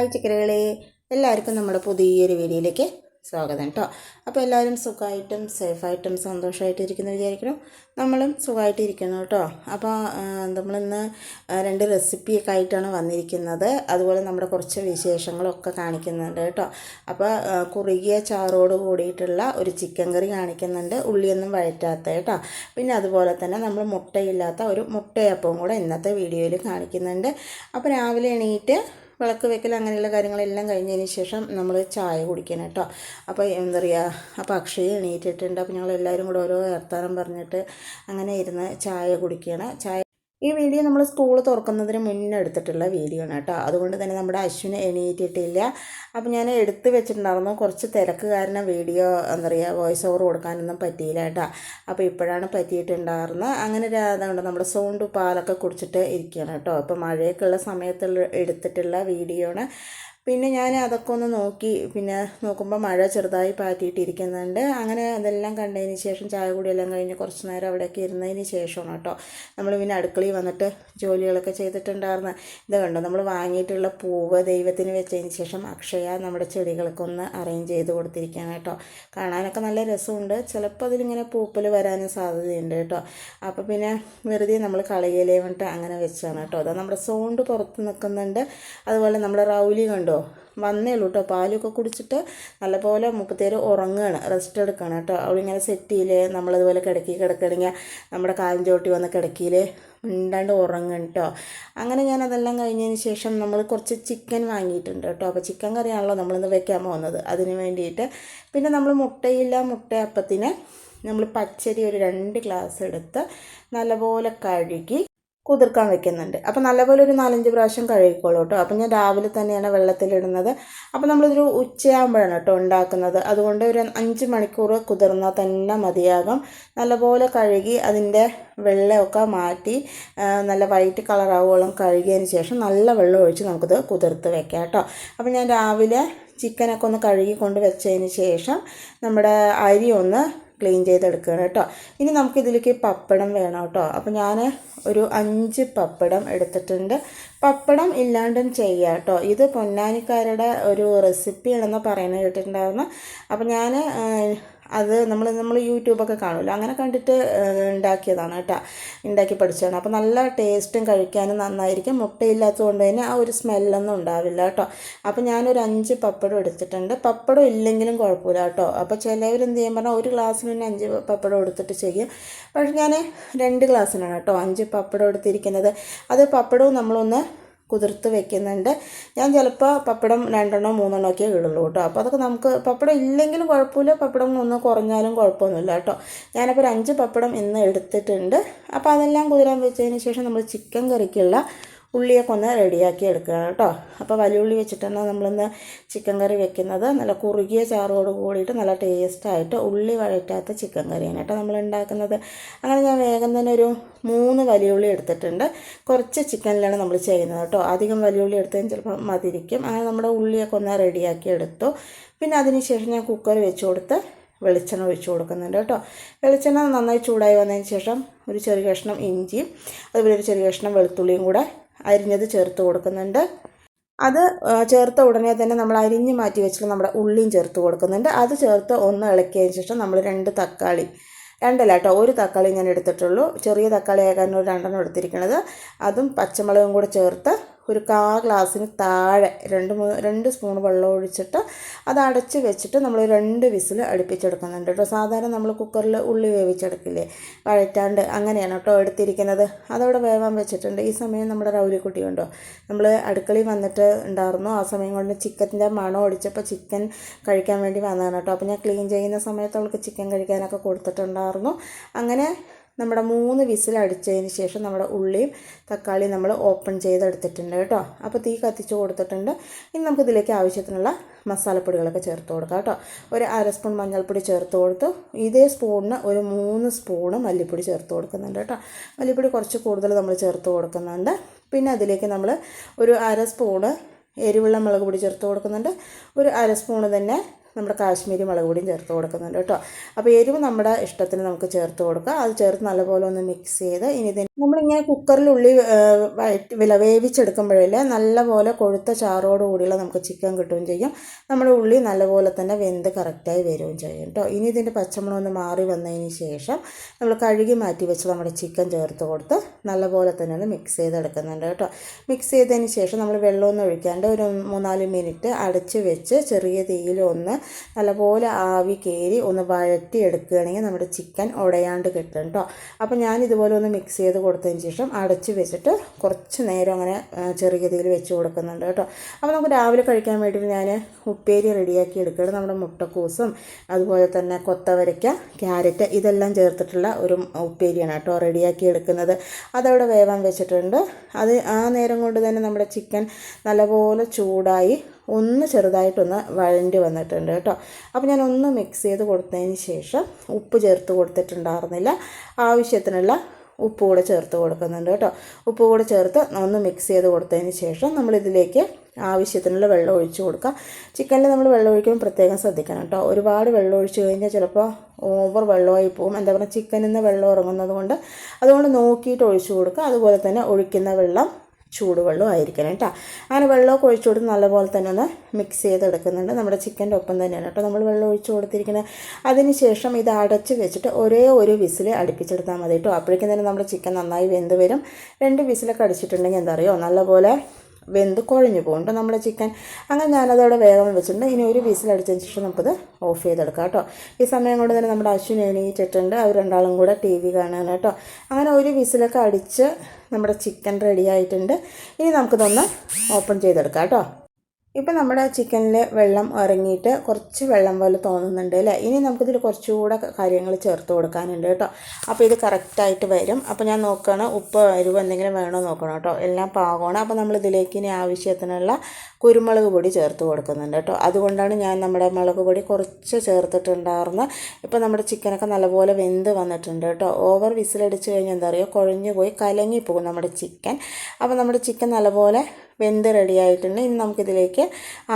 Hi ചിക്കനുകളെ, എല്ലാവർക്കും നമ്മുടെ പുതിയൊരു വീഡിയോയിലേക്ക് സ്വാഗതം കേട്ടോ. അപ്പോൾ എല്ലാവരും സുഖമായിട്ടും സേഫായിട്ടും സന്തോഷമായിട്ടും ഇരിക്കുന്നു വിചാരിക്കണം. നമ്മളും സുഖമായിട്ടിരിക്കുന്നു കേട്ടോ. അപ്പോൾ നമ്മളിന്ന് 2 റെസിപ്പിയൊക്കെ ആയിട്ടാണ് വന്നിരിക്കുന്നത്. അതുപോലെ നമ്മുടെ കുറച്ച് വിശേഷങ്ങളൊക്കെ കാണിക്കുന്നുണ്ട് കേട്ടോ. അപ്പോൾ കുറുകിയ ചാറോട് കൂടിയിട്ടുള്ള ഒരു ചിക്കൻ കറി കാണിക്കുന്നുണ്ട്, ഉള്ളിയൊന്നും വഴറ്റാത്ത കേട്ടോ. പിന്നെ അതുപോലെ തന്നെ നമ്മൾ മുട്ടയില്ലാത്ത ഒരു മുട്ടയപ്പവും കൂടെ ഇന്നത്തെ വീഡിയോയിൽ കാണിക്കുന്നുണ്ട്. അപ്പോൾ രാവിലെ എണീറ്റ് വിളക്ക് വെക്കൽ അങ്ങനെയുള്ള കാര്യങ്ങളെല്ലാം കഴിഞ്ഞതിന് ശേഷം നമ്മൾ ചായ കുടിക്കണം കേട്ടോ. അപ്പോൾ എന്താ പറയുക, അപ്പോൾ അക്ഷയ എണീറ്റിട്ടുണ്ട്. അപ്പോൾ ഞങ്ങളെല്ലാവരും കൂടെ ഓരോ വർത്താനം പറഞ്ഞിട്ട് അങ്ങനെ ഇരുന്ന് ചായ കുടിക്കണം. ഈ വീഡിയോ നമ്മൾ സ്കൂൾ തുറക്കുന്നതിന് മുന്നേ എടുത്തിട്ടുള്ള വീഡിയോ ആണ് കേട്ടോ. അതുകൊണ്ട് തന്നെ നമ്മുടെ അശ്വിന് എണീറ്റിട്ടില്ല. അപ്പോൾ ഞാൻ എടുത്ത് വെച്ചിട്ടുണ്ടായിരുന്നു. കുറച്ച് തിരക്ക് കാരണം വീഡിയോ എന്താ പറയുക വോയിസ് ഓവർ കൊടുക്കാനൊന്നും പറ്റിയില്ല കേട്ടോ. അപ്പോൾ ഇപ്പോഴാണ് പറ്റിയിട്ടുണ്ടായിരുന്നത്. അങ്ങനെ അതുകൊണ്ട് നമ്മുടെ സൗണ്ട് പാലൊക്കെ കുടിച്ചിട്ട് ഇരിക്കുകയാണ് കേട്ടോ. അപ്പോൾ മഴയൊക്കെ ഉള്ള സമയത്തുള്ള എടുത്തിട്ടുള്ള വീഡിയോ ആണ്. പിന്നെ ഞാൻ അതൊക്കെ ഒന്ന് നോക്കി, പിന്നെ നോക്കുമ്പോൾ മഴ ചെറുതായി പാറ്റിയിട്ടിരിക്കുന്നുണ്ട്. അങ്ങനെ അതെല്ലാം കണ്ടതിന് ശേഷം ചായ കൂടിയെല്ലാം കഴിഞ്ഞ് കുറച്ച് നേരം അവിടെയൊക്കെ ഇരുന്നതിന് ശേഷമാണ് കേട്ടോ നമ്മൾ പിന്നെ അടുക്കളയിൽ വന്നിട്ട് ജോലികളൊക്കെ ചെയ്തിട്ടുണ്ടായിരുന്നു. ഇത് കണ്ടോ, നമ്മൾ വാങ്ങിയിട്ടുള്ള പൂവ് ദൈവത്തിന് വെച്ചതിന് ശേഷം അക്ഷയ നമ്മുടെ ചെടികൾക്ക് ഒന്ന് അറേഞ്ച് ചെയ്ത് കൊടുത്തിരിക്കുകയാണ് കേട്ടോ. കാണാനൊക്കെ നല്ല രസമുണ്ട്. ചിലപ്പോൾ അതിലിങ്ങനെ പൂപ്പൽ വരാനും സാധ്യതയുണ്ട് കേട്ടോ. അപ്പോൾ പിന്നെ വെറുതെ നമ്മൾ കളയിലേ വന്നിട്ട് അങ്ങനെ വെച്ചാണ് കേട്ടോ. അത് നമ്മുടെ സൗണ്ട് പുറത്ത് നിൽക്കുന്നുണ്ട്. അതുപോലെ നമ്മുടെ റൗലി കണ്ടോ വന്നേ ഉള്ളൂ കേട്ടോ. പാലൊക്കെ കുടിച്ചിട്ട് നല്ലപോലെ 37 ഉറങ്ങുകയാണ്, റെസ്റ്റ് എടുക്കുകയാണ് കേട്ടോ. അവളിങ്ങനെ സെറ്റിയിൽ നമ്മളതുപോലെ കിടക്കണമെങ്കിൽ നമ്മുടെ കാലിൻ ചോട്ടി വന്ന് കിടക്കിയിൽ മിണ്ടാണ്ട് ഉറങ്ങും കേട്ടോ. അങ്ങനെ ഞാൻ അതെല്ലാം കഴിഞ്ഞതിന് ശേഷം നമ്മൾ കുറച്ച് ചിക്കൻ വാങ്ങിയിട്ടുണ്ട് കേട്ടോ. അപ്പോൾ ചിക്കൻ കറിയാണല്ലോ നമ്മളിന്ന് വെക്കാൻ പോകുന്നത്. അതിന് വേണ്ടിയിട്ട് പിന്നെ നമ്മൾ മുട്ടയപ്പത്തിന് നമ്മൾ പച്ചരി ഒരു 2 ഗ്ലാസ് എടുത്ത് നല്ലപോലെ കഴുകി കുതിർക്കാൻ വെക്കുന്നുണ്ട്. അപ്പോൾ നല്ലപോലെ ഒരു 4-5 പ്രാവശ്യം കഴുകിക്കോളൂ കേട്ടോ. അപ്പോൾ ഞാൻ രാവിലെ തന്നെയാണ് വെള്ളത്തിലിടുന്നത്. അപ്പോൾ നമ്മളിതൊരു ഉച്ചയാകുമ്പോഴാണ് കേട്ടോ ഉണ്ടാക്കുന്നത്. അതുകൊണ്ട് ഒരു 5 മണിക്കൂർ കുതിർന്നാൽ തന്നെ മതിയാകും. നല്ലപോലെ കഴുകി അതിൻ്റെ വെള്ളമൊക്കെ മാറ്റി നല്ല വൈറ്റ് കളറാവുകയോളം കഴുകിയതിന് ശേഷം നല്ല വെള്ളം ഒഴിച്ച് നമുക്കിത് കുതിർത്ത് വെക്കാം കേട്ടോ. അപ്പോൾ ഞാൻ രാവിലെ ചിക്കനൊക്കെ ഒന്ന് കഴുകി കൊണ്ട് വെച്ചതിന് ശേഷം നമ്മുടെ അരി ഒന്ന് ക്ലീൻ ചെയ്തെടുക്കുകയാണ് കേട്ടോ. ഇനി നമുക്കിതിലേക്ക് പപ്പടം വേണം കേട്ടോ. അപ്പോൾ ഞാൻ ഒരു 5 പപ്പടം എടുത്തിട്ടുണ്ട്. പപ്പടം ഇല്ലാണ്ടും ചെയ്യാം കേട്ടോ. ഇത് പൊന്നാനിക്കാരുടെ ഒരു റെസിപ്പിയാണെന്ന് പറയുന്നത് കേട്ടിട്ടുണ്ടായിരുന്നു. അപ്പോൾ ഞാൻ അത് നമ്മൾ യൂട്യൂബൊക്കെ കാണുമല്ലോ, അങ്ങനെ കണ്ടിട്ട് ഉണ്ടാക്കിയതാണ് കേട്ടോ, ഉണ്ടാക്കി പഠിച്ചതാണ്. അപ്പോൾ നല്ല ടേസ്റ്റും കഴിക്കാനും നന്നായിരിക്കും. മുട്ടയില്ലാത്തത് കൊണ്ട് തന്നെ ആ ഒരു സ്മെല്ലൊന്നും ഉണ്ടാവില്ല കേട്ടോ. അപ്പോൾ ഞാനൊരു 5 പപ്പടം എടുത്തിട്ടുണ്ട്. പപ്പടം ഇല്ലെങ്കിലും കുഴപ്പമില്ല കേട്ടോ. അപ്പോൾ ചിലവരെന്ത് ചെയ്യാൻ പറഞ്ഞാൽ ഒരു ഗ്ലാസ്സിന് തന്നെ 5 പപ്പടം എടുത്തിട്ട് ചെയ്യും. പക്ഷേ ഞാൻ 2 ഗ്ലാസ്സിനാണ് കേട്ടോ 5 പപ്പടം എടുത്തിരിക്കുന്നത്. അത് പപ്പടവും നമ്മളൊന്ന് കുതിർത്ത് വെക്കുന്നുണ്ട്. ഞാൻ ചിലപ്പോൾ പപ്പടം 2-3 ഒക്കെ ഇടുള്ളൂ കേട്ടോ. അപ്പോൾ അതൊക്കെ നമുക്ക് പപ്പടം ഇല്ലെങ്കിലും കുഴപ്പമില്ല, പപ്പടം ഒന്ന് കുറഞ്ഞാലും കുഴപ്പമൊന്നുമില്ല കേട്ടോ. ഞാനപ്പോൾ ഒരു 5 പപ്പടം ഇന്ന് എടുത്തിട്ടുണ്ട്. അപ്പോൾ അതെല്ലാം കുതിരാൻ വെച്ചതിന് ശേഷം നമ്മൾ ചിക്കൻ കറിക്കുള്ള ഉള്ളിയൊക്കെ ഒന്ന് റെഡിയാക്കി എടുക്കുകയാണ് കേട്ടോ. അപ്പോൾ വലിയ ഉള്ളി വെച്ചിട്ടാണ് നമ്മളിന്ന് ചിക്കൻ കറി വെക്കുന്നത്. നല്ല കുറുകിയ ചാറോട് കൂടിയിട്ട് നല്ല ടേസ്റ്റായിട്ട് ഉള്ളി വഴറ്റാത്ത ചിക്കൻ കറിയാണ് കേട്ടോ നമ്മൾ ഉണ്ടാക്കുന്നത്. അങ്ങനെ ഞാൻ വേഗം തന്നെ ഒരു 3 വലിയ ഉള്ളി എടുത്തിട്ടുണ്ട്. കുറച്ച് ചിക്കനിലാണ് നമ്മൾ ചെയ്യുന്നത് കേട്ടോ. അധികം വലിയ ഉള്ളി എടുത്തതിന് ചിലപ്പോൾ മതിരിക്കും. അങ്ങനെ നമ്മുടെ ഉള്ളിയൊക്കെ ഒന്ന് റെഡിയാക്കി എടുത്തു. പിന്നെ അതിന് ശേഷം ഞാൻ കുക്കർ വെച്ച് കൊടുത്ത് വെളിച്ചെണ്ണ ഒഴിച്ച് കൊടുക്കുന്നുണ്ട് കേട്ടോ. വെളിച്ചെണ്ണ നന്നായി ചൂടായി വന്നതിന് ശേഷം ഒരു ചെറിയ കഷ്ണം ഇഞ്ചിയും അതുപോലെ ഒരു ചെറിയ കഷ്ണം വെളുത്തുള്ളിയും കൂടെ അരിഞ്ഞത് ചേർത്ത് കൊടുക്കുന്നുണ്ട്. അത് ചേർത്ത ഉടനെ തന്നെ നമ്മൾ അരിഞ്ഞ് മാറ്റി വെച്ചിട്ട് നമ്മുടെ ഉള്ളിയും ചേർത്ത് കൊടുക്കുന്നുണ്ട്. അത് ചേർത്ത് ഒന്ന് ഇളക്കിയതിന് ശേഷം നമ്മൾ 2 തക്കാളി, 2 അല്ല കേട്ടോ, 1 തക്കാളി ഞാൻ എടുത്തിട്ടുള്ളൂ. ചെറിയ തക്കാളി ആകാൻ ഒരു 2 എടുത്തിരിക്കുന്നത്. അതും പച്ചമുളകും കൂടെ ചേർത്ത് ഒരു 1/4 ഗ്ലാസ്സിന് താഴെ 2 സ്പൂൺ വെള്ളം ഒഴിച്ചിട്ട് അത് അടച്ച് വെച്ചിട്ട് നമ്മൾ 2 വിസിൽ അടുപ്പിച്ചെടുക്കുന്നുണ്ട് കേട്ടോ. സാധാരണ നമ്മൾ കുക്കറിൽ ഉള്ളി വേവിച്ചെടുക്കില്ലേ വഴറ്റാണ്ട്, അങ്ങനെയാണ് കേട്ടോ എടുത്തിരിക്കുന്നത്. അതവിടെ വേവാൻ വെച്ചിട്ടുണ്ട്. ഈ സമയം നമ്മുടെ റൗലിക്കുട്ടി ഉണ്ടോ, നമ്മൾ അടുക്കളയിൽ വന്നിട്ട് ഉണ്ടായിരുന്നു. ആ സമയം കൊണ്ട് ചിക്കൻ്റെ മണം ഒടിച്ചപ്പോൾ ചിക്കൻ കഴിക്കാൻ വേണ്ടി വന്നതാണ് കേട്ടോ. അപ്പോൾ ഞാൻ ക്ലീൻ ചെയ്യുന്ന സമയത്ത് അവൾക്ക് ചിക്കൻ കഴിക്കാനൊക്കെ കൊടുത്തിട്ടുണ്ടായിരുന്നു. അങ്ങനെ നമ്മുടെ 3 വിസിൽ അടിച്ചതിന് ശേഷം നമ്മുടെ ഉള്ളിയും തക്കാളിയും നമ്മൾ ഓപ്പൺ ചെയ്തെടുത്തിട്ടുണ്ട് കേട്ടോ. അപ്പോൾ തീ കത്തിച്ച് കൊടുത്തിട്ടുണ്ട്. ഇനി നമുക്കിതിലേക്ക് ആവശ്യത്തിനുള്ള മസാലപ്പൊടികളൊക്കെ ചേർത്ത് കൊടുക്കാം കേട്ടോ. ഒരു 1/2 സ്പൂൺ മഞ്ഞൾപ്പൊടി ചേർത്ത് കൊടുത്തു. ഇതേ സ്പൂണിന് ഒരു 3 സ്പൂണ് മല്ലിപ്പൊടി ചേർത്ത് കൊടുക്കുന്നുണ്ട് കേട്ടോ. മല്ലിപ്പൊടി കുറച്ച് കൂടുതൽ നമ്മൾ ചേർത്ത് കൊടുക്കുന്നുണ്ട്. പിന്നെ അതിലേക്ക് നമ്മൾ ഒരു 1/2 സ്പൂണ് എരിവുള്ള മുളക് പൊടി ചേർത്ത് കൊടുക്കുന്നുണ്ട്. ഒരു 1/2 സ്പൂണ് തന്നെ നമ്മുടെ കാശ്മീരി മുളക് പൊടിയും ചേർത്ത് കൊടുക്കുന്നുണ്ട് കേട്ടോ. അപ്പോൾ എരിവ് നമ്മുടെ ഇഷ്ടത്തിന് നമുക്ക് ചേർത്ത് കൊടുക്കാം. അത് ചേർത്ത് നല്ലപോലെ ഒന്ന് മിക്സ് ചെയ്ത് ഇനി ഇതിന് നമ്മളിങ്ങനെ കുക്കറിൽ ഉള്ളി വേവിച്ചെടുക്കുമ്പോഴേ നല്ലപോലെ കൊഴുത്ത ചാറോട് കൂടിയുള്ള നമുക്ക് ചിക്കൻ കിട്ടുകയും ചെയ്യും. നമ്മുടെ ഉള്ളി നല്ലപോലെ തന്നെ വെന്ത് കറക്റ്റായി വരികയും ചെയ്യും കേട്ടോ. ഇനി ഇതിൻ്റെ പച്ചമണം ഒന്ന് മാറി വന്നതിന് ശേഷം നമ്മൾ കഴുകി മാറ്റി വെച്ച് നമ്മുടെ ചിക്കൻ ചേർത്ത് കൊടുത്ത് നല്ലപോലെ തന്നെ ഒന്ന് മിക്സ് ചെയ്തെടുക്കുന്നുണ്ട് കേട്ടോ. മിക്സ് ചെയ്തതിന് ശേഷം നമ്മൾ വെള്ളമൊന്നും ഒഴിക്കാണ്ട് ഒരു 3-4 മിനിറ്റ് അടച്ച് വെച്ച് ചെറിയ തീയിൽ ഒന്ന് നല്ലപോലെ ആവി കയറി ഒന്ന് വഴറ്റി എടുക്കുകയാണെങ്കിൽ നമ്മുടെ ചിക്കൻ ഉടയാണ്ട് കിട്ടും കേട്ടോ. അപ്പോൾ ഞാനിതുപോലെ ഒന്ന് മിക്സ് ചെയ്ത് കൊടുത്തതിന് ശേഷം അടച്ച് വെച്ചിട്ട് കുറച്ച് നേരം അങ്ങനെ ചെറിയ തീയിൽ വെച്ച് കൊടുക്കുന്നുണ്ട് കേട്ടോ. അപ്പോൾ നമുക്ക് രാവിലെ കഴിക്കാൻ വേണ്ടിയിട്ട് ഞാൻ ഉപ്പേരി റെഡിയാക്കി എടുക്കുകയാണ്. നമ്മുടെ മുട്ടക്കൂസും അതുപോലെ തന്നെ കൊത്തവരയ്ക്ക, ക്യാരറ്റ് ഇതെല്ലാം ചേർത്തിട്ടുള്ള ഒരു ഉപ്പേരിയാണ് കേട്ടോ റെഡിയാക്കി എടുക്കുന്നത്. അതവിടെ വേവാൻ വെച്ചിട്ടുണ്ട്. അത് ആ നേരം കൊണ്ട് തന്നെ നമ്മുടെ ചിക്കൻ നല്ലപോലെ ചൂടായി ഒന്ന് ചെറുതായിട്ടൊന്ന് വഴണ്ടി വന്നിട്ടുണ്ട് കേട്ടോ. അപ്പോൾ ഞാൻ ഒന്ന് മിക്സ് ചെയ്ത് കൊടുത്തതിന് ശേഷം ഉപ്പ് ചേർത്ത് കൊടുത്തിട്ടുണ്ടായിരുന്നില്ല. ആവശ്യത്തിനുള്ള ഉപ്പ് കൂടെ ചേർത്ത് കൊടുക്കുന്നുണ്ട് കേട്ടോ. ഉപ്പ് കൂടെ ചേർത്ത് ഒന്ന് മിക്സ് ചെയ്ത് കൊടുത്തതിന് ശേഷം നമ്മളിതിലേക്ക് ആവശ്യത്തിനുള്ള വെള്ളം ഒഴിച്ച് കൊടുക്കുക. ചിക്കനിൽ നമ്മൾ വെള്ളം ഒഴിക്കുമ്പോൾ പ്രത്യേകം ശ്രദ്ധിക്കണം കേട്ടോ. ഒരുപാട് വെള്ളം ഒഴിച്ച് കഴിഞ്ഞാൽ ചിലപ്പോൾ ഓവർ വെള്ളമായി പോകും. എന്താ പറയുക, ചിക്കനിൽ നിന്ന് വെള്ളം ഇറങ്ങുന്നത് കൊണ്ട് അതുകൊണ്ട് നോക്കിയിട്ട് ഒഴിച്ച് കൊടുക്കുക. അതുപോലെ തന്നെ ഒഴിക്കുന്ന വെള്ളം ചൂടുവെള്ളം ആയിരിക്കണം കേട്ടോ. അങ്ങനെ വെള്ളമൊക്കെ ഒഴിച്ചു കൊടുത്ത് നല്ലപോലെ തന്നെ ഒന്ന് മിക്സ് ചെയ്തെടുക്കുന്നുണ്ട്. നമ്മുടെ ചിക്കൻ്റെ ഒപ്പം തന്നെയാണ് കേട്ടോ നമ്മൾ വെള്ളം ഒഴിച്ച് കൊടുത്തിരിക്കുന്നത്. അതിന് ശേഷം ഇത് അടച്ച് വെച്ചിട്ട് ഒരേ ഒരു വിസിൽ അടുപ്പിച്ചെടുത്താൽ മതി കേട്ടോ. അപ്പോഴേക്കും തന്നെ നമ്മുടെ ചിക്കൻ നന്നായി വെന്ത് വരും. 2 വിസിലൊക്കെ അടിച്ചിട്ടുണ്ടെങ്കിൽ എന്താ അറിയോ, നല്ലപോലെ വെന്ത് കുഴഞ്ഞു പോകും കേട്ടോ നമ്മുടെ ചിക്കൻ. അങ്ങനെ ഞാനതവിടെ വേഗം വെച്ചിട്ടുണ്ട്. ഇനി ഒരു വിസിലടിച്ചതിന് ശേഷം നമുക്കത് ഓഫ് ചെയ്തെടുക്കാം കേട്ടോ. ഈ സമയം കൊണ്ട് തന്നെ നമ്മുടെ അശ്വിൻ എണീറ്റിട്ടുണ്ട്. അവർ രണ്ടാളും കൂടെ TV കാണാൻ കേട്ടോ. അങ്ങനെ ഒരു വിസിലൊക്കെ അടിച്ച് നമ്മുടെ ചിക്കൻ റെഡി ആയിട്ടുണ്ട്. ഇനി നമുക്കിതൊന്ന് ഓപ്പൺ ചെയ്തെടുക്കാം കേട്ടോ. ഇപ്പം നമ്മുടെ ചിക്കനിൽ വെള്ളം ഇറങ്ങിയിട്ട് കുറച്ച് വെള്ളം പോലെ തോന്നുന്നുണ്ട് അല്ലേ. ഇനി നമുക്കിതിൽ കുറച്ചുകൂടെ കാര്യങ്ങൾ ചേർത്ത് കൊടുക്കാനുണ്ട് കേട്ടോ. അപ്പോൾ ഇത് കറക്റ്റായിട്ട് വരും. അപ്പോൾ ഞാൻ നോക്കുകയാണ് ഉപ്പ് എരിവ് എന്തെങ്കിലും വേണോ നോക്കണം കേട്ടോ. എല്ലാം പാകമാണ്. അപ്പോൾ നമ്മളിതിലേക്ക് ഇനി ആവശ്യത്തിനുള്ള കുരുമുളക് പൊടി ചേർത്ത് കൊടുക്കുന്നുണ്ട് കേട്ടോ. അതുകൊണ്ടാണ് ഞാൻ നമ്മുടെ മുളക് പൊടി കുറച്ച് ചേർത്തിട്ടുണ്ടായിരുന്നത്. ഇപ്പോൾ നമ്മുടെ ചിക്കനൊക്കെ നല്ലപോലെ വെന്ത് വന്നിട്ടുണ്ട് കേട്ടോ. ഓവർ വിസിലടിച്ച് കഴിഞ്ഞാൽ എന്താ പറയുക, കുഴഞ്ഞു പോയി കലങ്ങിപ്പോകും നമ്മുടെ ചിക്കൻ. അപ്പോൾ നമ്മുടെ ചിക്കൻ നല്ലപോലെ വെന്ത് റെഡി ആയിട്ടുണ്ട്. ഇനി നമുക്കിതിലേക്ക്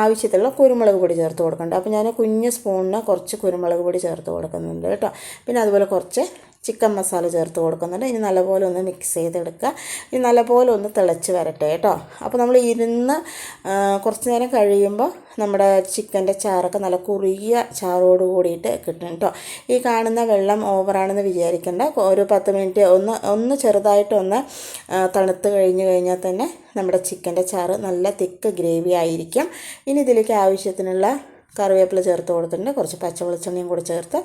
ആവശ്യത്തിലുള്ള കുരുമുളക് പൊടി ചേർത്ത് കൊടുക്കുന്നുണ്ട്. അപ്പോൾ ഞാൻ കുഞ്ഞ് സ്പൂണിന് കുറച്ച് കുരുമുളക് പൊടി ചേർത്ത് കൊടുക്കുന്നുണ്ട് കേട്ടോ. പിന്നെ അതുപോലെ കുറച്ച് ചിക്കൻ മസാല ചേർത്ത് കൊടുക്കുന്നുണ്ട്. ഇനി നല്ലപോലെ ഒന്ന് മിക്സ് ചെയ്തെടുക്കുക. ഇനി നല്ലപോലെ ഒന്ന് തിളച്ച് വരട്ടെ കേട്ടോ. അപ്പോൾ നമ്മൾ ഇരുന്ന് കുറച്ച് നേരം കഴിയുമ്പോൾ നമ്മുടെ ചിക്കൻ്റെ ചാറൊക്കെ നല്ല കുറുകിയ ചാറോട് കൂടിയിട്ട് കിട്ടും കേട്ടോ. ഈ കാണുന്ന വെള്ളം ഓവറാണെന്ന് വിചാരിക്കേണ്ട. ഒരു 10 മിനിറ്റ് ഒന്ന് ചെറുതായിട്ടൊന്ന് തണുത്ത് കഴിഞ്ഞാൽ തന്നെ നമ്മുടെ ചിക്കൻ്റെ ചാറ് നല്ല തിക്ക് ഗ്രേവി ആയിരിക്കും. ഇനി ഇതിലേക്ക് ആവശ്യത്തിനുള്ള കറിവേപ്പില ചേർത്ത് കൊടുത്തിട്ടുണ്ട്. കുറച്ച് പച്ചവെളിച്ചെണ്ണയും കൂടി ചേർത്ത്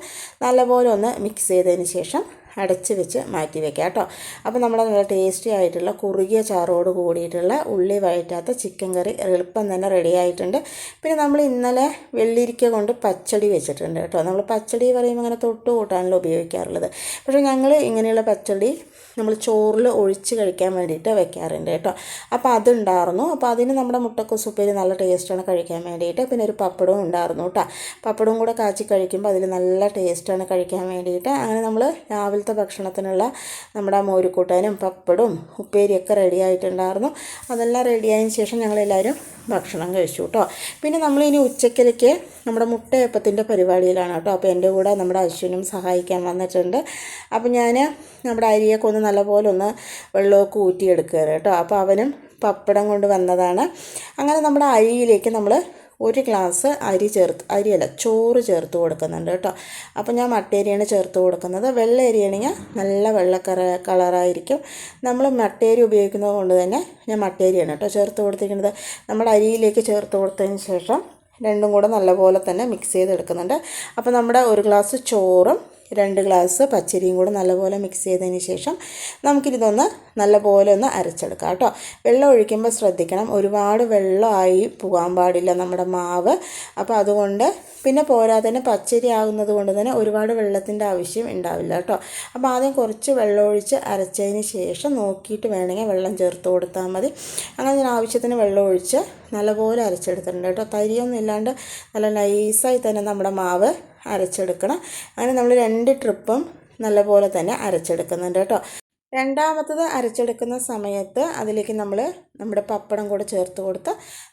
നല്ലപോലെ ഒന്ന് മിക്സ് ചെയ്തതിന് ശേഷം അടച്ച് വെച്ച് മാറ്റി വെക്കാം കേട്ടോ. അപ്പോൾ നമ്മുടെ നല്ല ടേസ്റ്റി ആയിട്ടുള്ള കുറുകിയ ചാറോട് കൂടിയിട്ടുള്ള ഉള്ളി വഴറ്റാത്ത ചിക്കൻ കറി എളുപ്പം തന്നെ റെഡി ആയിട്ടുണ്ട്. പിന്നെ നമ്മൾ ഇന്നലെ വെള്ളിരിക്ക കൊണ്ട് പച്ചടി വെച്ചിട്ടുണ്ട് കേട്ടോ. നമ്മൾ പച്ചടി പറയുമ്പോൾ അങ്ങനെ തൊട്ട് കൂട്ടാനല്ലോ ഉപയോഗിക്കാറുള്ളത്. പക്ഷേ ഞങ്ങൾ ഇങ്ങനെയുള്ള പച്ചടി നമ്മൾ ചോറിൽ ഒഴിച്ച് കഴിക്കാൻ വേണ്ടിയിട്ട് വെക്കാറുണ്ട് കേട്ടോ. അപ്പോൾ അതുണ്ടായിരുന്നു. അപ്പോൾ അതിന് നമ്മുടെ മുട്ടക്കോസ് ഉപ്പേരി നല്ല ടേസ്റ്റാണ് കഴിക്കാൻ വേണ്ടിയിട്ട്. പിന്നെ ഒരു പപ്പടവും ഉണ്ടായിരുന്നു കേട്ടോ. പപ്പടവും കൂടെ കാച്ചി കഴിക്കുമ്പോൾ അതിൽ നല്ല ടേസ്റ്റാണ് കഴിക്കാൻ വേണ്ടിയിട്ട്. അങ്ങനെ നമ്മൾ രാവിലത്തെ ഭക്ഷണത്തിനുള്ള നമ്മുടെ മോരുകൂട്ടാനും പപ്പടവും ഉപ്പേരിയൊക്കെ റെഡി ആയിട്ടുണ്ടായിരുന്നു. അതെല്ലാം റെഡിയായതിന് ശേഷം ഞങ്ങളെല്ലാവരും ഭക്ഷണം കഴിച്ചു കേട്ടോ. പിന്നെ നമ്മളിനി ഉച്ചക്കലേക്ക് നമ്മുടെ മുട്ടയപ്പത്തിൻ്റെ പരിപാടിയിലാണ് കേട്ടോ. അപ്പോൾ എൻ്റെ കൂടെ നമ്മുടെ അശ്വിനും സഹായിക്കാൻ വന്നിട്ടുണ്ട്. അപ്പോൾ ഞാൻ നമ്മുടെ അരിയൊക്കെ ഒന്ന് നല്ലപോലെ ഒന്ന് വെള്ളമൊക്കെ ഊറ്റിയെടുക്കുകയാണ് കേട്ടോ. അപ്പോൾ അവനും പപ്പടം കൊണ്ട് വന്നതാണ്. അങ്ങനെ നമ്മുടെ അരിയിലേക്ക് നമ്മൾ 1 ഗ്ലാസ് ചോറ് ചേർത്ത് കൊടുക്കുന്നുണ്ട് കേട്ടോ. അപ്പോൾ ഞാൻ മട്ടേരിയാണ് ചേർത്ത് കൊടുക്കുന്നത്. വെള്ള അരിയാണെങ്കിൽ നല്ല വെള്ള കളറായിരിക്കും. നമ്മൾ മട്ടേരി ഉപയോഗിക്കുന്നത് കൊണ്ട് തന്നെ ഞാൻ മട്ടേരിയാണ് കേട്ടോ ചേർത്ത് കൊടുത്തിരിക്കുന്നത്. നമ്മുടെ അരിയിലേക്ക് ചേർത്ത് കൊടുത്തതിന് ശേഷം രണ്ടും കൂടെ നല്ലപോലെ തന്നെ മിക്സ് ചെയ്തെടുക്കുന്നുണ്ട്. അപ്പോൾ നമ്മുടെ 1 ഗ്ലാസ് ചോറും 2 ഗ്ലാസ് പച്ചരിയും കൂടെ നല്ലപോലെ മിക്സ് ചെയ്തതിന് ശേഷം നമുക്കിതൊന്ന് നല്ലപോലെ ഒന്ന് അരച്ചെടുക്കാം കേട്ടോ. വെള്ളം ഒഴിക്കുമ്പോൾ ശ്രദ്ധിക്കണം, ഒരുപാട് വെള്ളമായി പോകാൻ പാടില്ല നമ്മുടെ മാവ്. അപ്പോൾ അതുകൊണ്ട് പിന്നെ പോരാതെ തന്നെ പച്ചരി ആകുന്നത് കൊണ്ട് തന്നെ ഒരുപാട് വെള്ളത്തിൻ്റെ ആവശ്യം ഉണ്ടാവില്ല കേട്ടോ. അപ്പോൾ ആദ്യം കുറച്ച് വെള്ളം ഒഴിച്ച് അരച്ചതിന് ശേഷം നോക്കിയിട്ട് വേണമെങ്കിൽ വെള്ളം ചേർത്ത് കൊടുത്താൽ മതി. അങ്ങനെ ഞാൻ ആവശ്യത്തിന് വെള്ളം ഒഴിച്ച് നല്ലപോലെ അരച്ചെടുത്തിട്ടുണ്ട് കേട്ടോ. തരിയൊന്നും ഇല്ലാണ്ട് നല്ല നൈസായി തന്നെ നമ്മുടെ മാവ് അരച്ചെടുക്കണം. അങ്ങനെ നമ്മൾ 2 ട്രിപ്പും നല്ലപോലെ തന്നെ അരച്ചെടുക്കുന്നുണ്ട് കേട്ടോ. രണ്ടാമത്തത് അരച്ചെടുക്കുന്ന സമയത്ത് അതിലേക്ക് നമ്മുടെ പപ്പടം കൂടെ ചേർത്ത് കൊടുത്ത്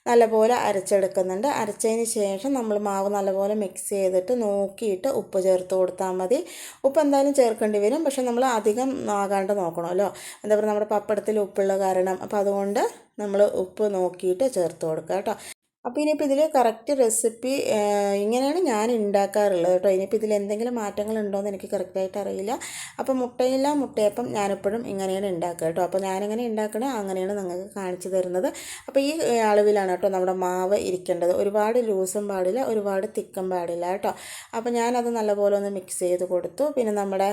നല്ലപോലെ അരച്ചെടുക്കുന്നുണ്ട്. അരച്ചതിന് ശേഷം നമ്മൾ മാവ് നല്ലപോലെ മിക്സ് ചെയ്തിട്ട് നോക്കിയിട്ട് ഉപ്പ് ചേർത്ത് കൊടുത്താൽ മതി. ഉപ്പ് എന്തായാലും ചേർക്കേണ്ടി വരും, പക്ഷെ നമ്മൾ അധികം ആകാണ്ട് നോക്കണമല്ലോ. എന്താ പറയുക, നമ്മുടെ പപ്പടത്തിൽ ഉപ്പുള്ള കാരണം. അപ്പോൾ അതുകൊണ്ട് നമ്മൾ ഉപ്പ് നോക്കിയിട്ട് ചേർത്ത് കൊടുക്കുക കേട്ടോ. അപ്പോൾ ഇനിയിപ്പോൾ ഇതിൽ കറക്റ്റ് റെസിപ്പി ഇങ്ങനെയാണ് ഞാൻ ഉണ്ടാക്കാറുള്ളത് കേട്ടോ. ഇനിയിപ്പോൾ ഇതിൽ എന്തെങ്കിലും മാറ്റങ്ങൾ ഉണ്ടോയെന്ന് എനിക്ക് കറക്റ്റായിട്ട് അറിയില്ല. അപ്പോൾ മുട്ടയില്ല മുട്ടയപ്പം ഞാനെപ്പോഴും ഇങ്ങനെയാണ് ഉണ്ടാക്കുക കേട്ടോ. അപ്പോൾ ഞാനിങ്ങനെ ഉണ്ടാക്കണേ അങ്ങനെയാണ് നിങ്ങൾക്ക് കാണിച്ചു തരുന്നത്. അപ്പോൾ ഈ അളവിലാണ് കേട്ടോ നമ്മുടെ മാവ് ഇരിക്കേണ്ടത്. ഒരുപാട് ലൂസും പാടില്ല, ഒരുപാട് തിക്കും പാടില്ല കേട്ടോ. അപ്പോൾ ഞാനത് നല്ലപോലെ ഒന്ന് മിക്സ് ചെയ്ത് കൊടുത്തു. പിന്നെ നമ്മുടെ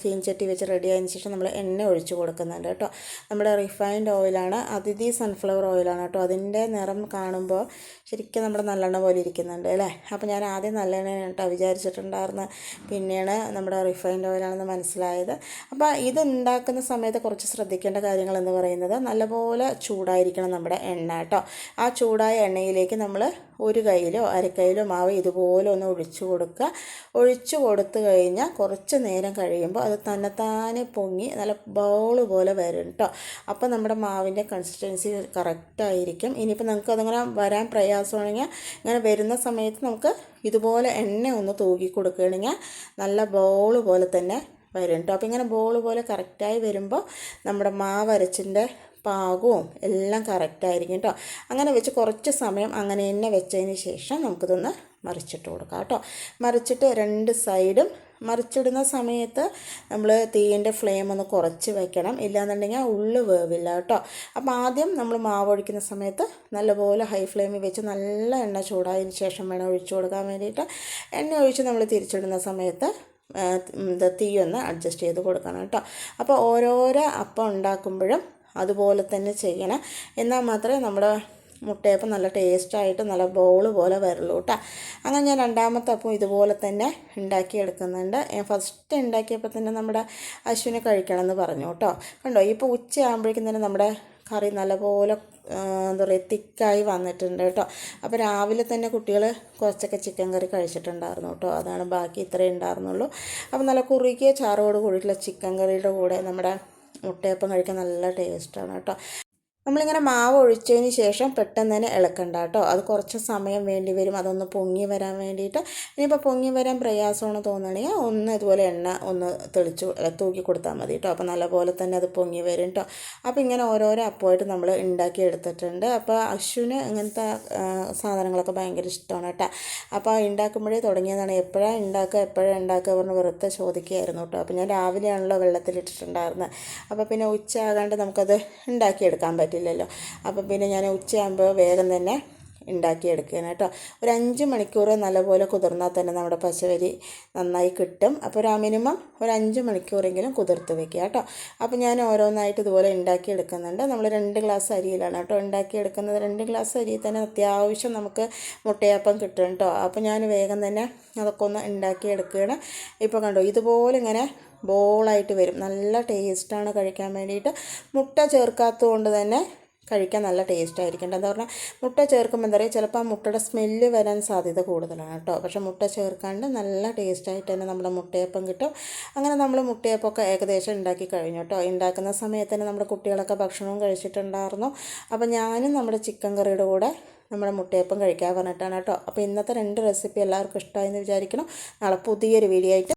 ചീൻചട്ടി വെച്ച് റെഡി ആയതിനു ശേഷം നമ്മൾ എണ്ണ ഒഴിച്ച് കൊടുക്കുന്നുണ്ട് കേട്ടോ. നമ്മുടെ റിഫൈൻഡ് ഓയിലാണ്, അതിഥി സൺഫ്ലവർ ഓയിലാണ് കേട്ടോ. അതിൻ്റെ നിറം കാണുമ്പോൾ ശരിക്കും നമ്മുടെ നല്ലെണ്ണ പോലെ ഇരിക്കുന്നുണ്ട് അല്ലേ. അപ്പോൾ ഞാൻ ആദ്യം നല്ലെണ്ണ കേട്ടോ വിചാരിച്ചിട്ടുണ്ടായിരുന്നു, പിന്നെയാണ് നമ്മുടെ റിഫൈൻഡ് ഓയിലാണെന്ന് മനസ്സിലായത്. അപ്പോൾ ഇത് ഉണ്ടാക്കുന്ന സമയത്ത് കുറച്ച് ശ്രദ്ധിക്കേണ്ട കാര്യങ്ങളെന്ന് പറയുന്നത്, നല്ലപോലെ ചൂടായിരിക്കണം നമ്മുടെ എണ്ണ കേട്ടോ. ആ ചൂടായ എണ്ണയിലേക്ക് നമ്മൾ ഒരു കയ്യിലോ അരക്കൈയിലോ മാവ് ഇതുപോലെ ഒന്ന് ഒഴിച്ചു കൊടുക്കുക. ഒഴിച്ചു കൊടുത്തു കഴിഞ്ഞാൽ കുറച്ച് നേരം കഴിയുമ്പോൾ അത് തന്നെത്താനെ പൊങ്ങി നല്ല ബൗൾ പോലെ വരും കേട്ടോ. അപ്പോൾ നമ്മുടെ മാവിൻ്റെ കൺസിസ്റ്റൻസി കറക്റ്റായിരിക്കും. ഇനിയിപ്പോൾ നമുക്ക് അതങ്ങനെ വരാൻ പ്രയാസമാണെങ്കിൽ ഇങ്ങനെ വരുന്ന സമയത്ത് നമുക്ക് ഇതുപോലെ എണ്ണ ഒന്ന് തൂക്കി കൊടുക്കുകയാണെങ്കിൽ നല്ല ബോൾ പോലെ തന്നെ വരും കേട്ടോ. അപ്പോൾ ഇങ്ങനെ ബോൾ പോലെ കറക്റ്റായി വരുമ്പോൾ നമ്മുടെ മാവരച്ചിൻ്റെ പാകവും എല്ലാം കറക്റ്റായിരിക്കും കേട്ടോ. അങ്ങനെ വെച്ച് കുറച്ച് സമയം അങ്ങനെ തന്നെ വെച്ചതിന് ശേഷം നമുക്കിതൊന്ന് മറിച്ചിട്ട് കൊടുക്കാം കേട്ടോ. മറിച്ചിട്ട് രണ്ട് സൈഡും മറിച്ചിടുന്ന സമയത്ത് നമ്മൾ തീയിൻ്റെ ഫ്ലെയിം ഒന്ന് കുറച്ച് വെക്കണം, ഇല്ലാന്നുണ്ടെങ്കിൽ ഉള്ളു വേവില്ല കേട്ടോ. അപ്പോൾ ആദ്യം നമ്മൾ മാവ് ഒഴിക്കുന്ന സമയത്ത് നല്ലപോലെ ഹൈ ഫ്ലെയിമിൽ വെച്ച് നല്ല എണ്ണ ചൂടായതിന് ശേഷം വേണം ഒഴിച്ചു കൊടുക്കാൻ വേണ്ടിയിട്ട്. എണ്ണ ഒഴിച്ച് നമ്മൾ തിരിച്ചിടുന്ന സമയത്ത് തീ ഒന്ന് അഡ്ജസ്റ്റ് ചെയ്ത് കൊടുക്കണം കേട്ടോ. അപ്പോൾ ഓരോരോ അപ്പം ഉണ്ടാക്കുമ്പോഴും അതുപോലെ തന്നെ ചെയ്യണം, എന്നാൽ മാത്രമേ നമ്മുടെ മുട്ടയപ്പം നല്ല ടേസ്റ്റായിട്ട് നല്ല ബോൾ പോലെ വരുള്ളൂ കേട്ടോ. അങ്ങനെ ഞാൻ രണ്ടാമത്തെ അപ്പം ഇതുപോലെ തന്നെ ഉണ്ടാക്കിയെടുക്കുന്നുണ്ട്. ഫസ്റ്റ് ഉണ്ടാക്കിയപ്പോൾ തന്നെ നമ്മുടെ അശ്വിനെ കഴിക്കണമെന്ന് പറഞ്ഞു കേട്ടോ. കണ്ടോ, ഇപ്പോൾ ഉച്ചയാകുമ്പോഴേക്കും തന്നെ നമ്മുടെ കറി നല്ലപോലെ എന്താ പറയുക തിക്കായി വന്നിട്ടുണ്ട് കേട്ടോ. അപ്പോൾ രാവിലെ തന്നെ കുട്ടികൾ കുറച്ചൊക്കെ ചിക്കൻ കറി കഴിച്ചിട്ടുണ്ടായിരുന്നു കേട്ടോ. അതാണ് ബാക്കി ഇത്രയേ ഉണ്ടായിരുന്നുള്ളൂ. അപ്പോൾ നല്ല കുറുകിയ ചാറോട് കൂടിയിട്ടുള്ള ചിക്കൻ കറിയുടെ കൂടെ നമ്മുടെ മുട്ടയപ്പം കഴിക്കാൻ നല്ല ടേസ്റ്റാണ് കേട്ടോ. നമ്മളിങ്ങനെ മാവ് ഒഴിച്ചതിന് ശേഷം പെട്ടെന്ന് തന്നെ ഇളക്കണ്ട കേട്ടോ. അത് കുറച്ച് സമയം വേണ്ടി വരും അതൊന്ന് പൊങ്ങി വരാൻ വേണ്ടിയിട്ട്. ഇനിയിപ്പോൾ പൊങ്ങി വരാൻ പ്രയാസമാണ് തോന്നുകയാണെങ്കിൽ ഒന്ന് ഇതുപോലെ എണ്ണ ഒന്ന് തൂക്കി കൊടുത്താൽ മതി കേട്ടോ. അപ്പോൾ നല്ലപോലെ തന്നെ അത് പൊങ്ങി വരും കേട്ടോ. അപ്പോൾ ഇങ്ങനെ ഓരോരോ അപ്പമായിട്ട് നമ്മൾ ഉണ്ടാക്കി എടുത്തിട്ടുണ്ട്. അപ്പോൾ അശ്വിന് ഇങ്ങനത്തെ സാധനങ്ങളൊക്കെ ഭയങ്കര ഇഷ്ടമാണ് കേട്ടോ. അപ്പോൾ ഉണ്ടാക്കുമ്പോഴേ തുടങ്ങിയതാണ്, എപ്പോഴാണ് ഉണ്ടാക്കുക പറഞ്ഞ് വെറുതെ ചോദിക്കുകയായിരുന്നു കേട്ടോ. അപ്പോൾ ഞാൻ രാവിലെയാണല്ലോ വെള്ളത്തിലിട്ടിട്ടുണ്ടായിരുന്നത്. അപ്പോൾ പിന്നെ ഉച്ച ആകാണ്ട് നമുക്കത് ഉണ്ടാക്കിയെടുക്കാൻ പറ്റില്ലല്ലോ. അപ്പോൾ പിന്നെ ഞാൻ ഉച്ചയാകുമ്പോൾ വേഗം തന്നെ ഉണ്ടാക്കിയെടുക്കുകയാണ് കേട്ടോ. ഒരു 5 മണിക്കൂർ നല്ലപോലെ കുതിർന്നാൽ തന്നെ നമ്മുടെ പച്ചവരി നന്നായി കിട്ടും. അപ്പോൾ മിനിമം ഒരു 5 മണിക്കൂറെങ്കിലും കുതിർത്ത് വെക്കുക കേട്ടോ. അപ്പോൾ ഞാൻ ഓരോന്നായിട്ട് ഇതുപോലെ ഉണ്ടാക്കിയെടുക്കുന്നുണ്ട്. നമ്മൾ 2 ഗ്ലാസ് അരിയിലാണ് കേട്ടോ ഉണ്ടാക്കിയെടുക്കുന്നത്. 2 ഗ്ലാസ് അരിയിൽ തന്നെ അത്യാവശ്യം നമുക്ക് മുട്ടയപ്പം കിട്ടും കേട്ടോ. അപ്പോൾ ഞാൻ വേഗം തന്നെ അതൊക്കെ ഒന്ന് ഉണ്ടാക്കിയെടുക്കുകയാണ്. ഇപ്പോൾ കണ്ടോ, ഇതുപോലെ ഇങ്ങനെ ബോളായിട്ട് വരും. നല്ല ടേസ്റ്റാണ് കഴിക്കാൻ വേണ്ടിയിട്ട്. മുട്ട ചേർക്കാത്തത് കൊണ്ട് തന്നെ കഴിക്കാൻ നല്ല ടേസ്റ്റായിരിക്കും. എന്താ പറഞ്ഞാൽ മുട്ട ചേർക്കുമ്പോൾ എന്താ പറയുക, ചിലപ്പോൾ ആ മുട്ടയുടെ സ്മെല്ല് വരാൻ സാധ്യത കൂടുതലാണ് കേട്ടോ. പക്ഷേ മുട്ട ചേർക്കാണ്ട് നല്ല ടേസ്റ്റായിട്ട് തന്നെ നമ്മുടെ മുട്ടയപ്പം കിട്ടും. അങ്ങനെ നമ്മൾ മുട്ടയപ്പമൊക്കെ ഏകദേശം ഉണ്ടാക്കി കഴിഞ്ഞു കേട്ടോ. ഉണ്ടാക്കുന്ന സമയത്ത് തന്നെ നമ്മുടെ കുട്ടികളൊക്കെ ഭക്ഷണവും കഴിച്ചിട്ടുണ്ടായിരുന്നു. അപ്പോൾ ഞാനും നമ്മുടെ ചിക്കൻ കറിയുടെ കൂടെ നമ്മുടെ മുട്ടയപ്പം കഴിക്കാൻ പറഞ്ഞിട്ടാണ് കേട്ടോ. അപ്പോൾ ഇന്നത്തെ 2 റെസിപ്പി എല്ലാവർക്കും ഇഷ്ടമായെന്ന് വിചാരിക്കണം. നാളെ പുതിയൊരു വീഡിയോ ആയിട്ട്